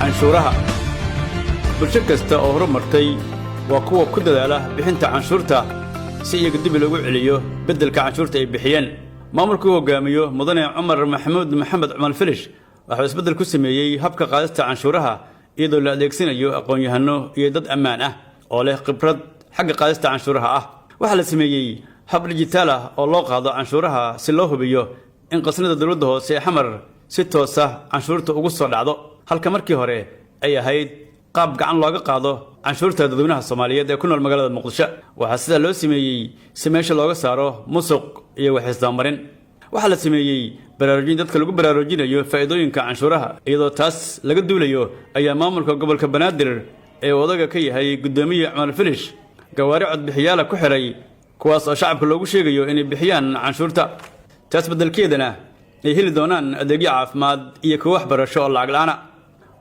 canshuuraha. bulsho kasta oo horumartay waa kuwa ku dadaala bixinta canshuurta si iyaga dib loogu celiyo beddelka canshuurta ay bixiyeen. maamulku hogaamiyo mudane Cumar Maxamed Cumar Filish wuxuu isbeddel ku sameeyay habka qaadista canshuuraha iyadoo la adeegsanayo aqoon-yahano iyo dad ammaan ah oo leh khibrad xagga qaadista canshuuraha ah. waxa la sameeyay hab digital ah oo loo qaado canshuuraha si loo hubiyo in qasnada dawladda hoose xamar si toos ah canshuurta ugu soo dhacdo halka markii hore ay ahayd qaab gacan looga qaado canshuurta dadweynaha Soomaaliyeed ee ku nool magaalada Muqdisho. waxa sida loo sameeyay si meesha looga saaro musuq iyo wax isdamarin. waxa la sameeyay baraarujin dadka lagu baraarujinayo faa'iidooyinka canshuuraha iyadoo taas laga duulayo ayaa maamulka gobolka Banaadir ee wadaga ka yahay gudoomiye Cumar Filish gawaari cod bixiyaala ku xiray kuwaas oo shacabka loogu sheegayo inay bixiyaan canshuurta. taas beddelkeedana ay heli doonaan adeegyo caafimaad iyo kuwa waxbarasho oo lacag la'aan ah.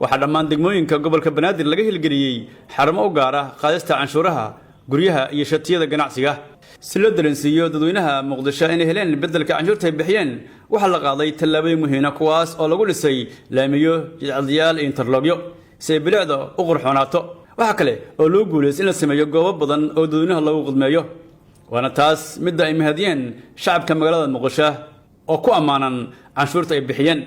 waxaa dhammaan degmooyinka gobolka Banaadir laga hilgeliyay xarumo u gaar ah qaadista canshuuraha guryaha iyo shatiyada ganacsiga si loo dareensiiyo dadweynaha Muqdisho inay heleen beddelka canshuurta ay bixiyeen. waxa la qaaday tallaabooyin muhiim ah kuwaas oo lagu dhisay laamiyo jidcadyaal iyo interlogyo si ay bilicda u qurxoonaato. waxa kale oo loo guuleystay in la sameeyo goobo badan oo dadweynaha lagu qudmeeyo waana taas midda ay mahadiyeen shacabka magaalada Muqdisho oo ku amaanan canshuurta ay bixiyeen.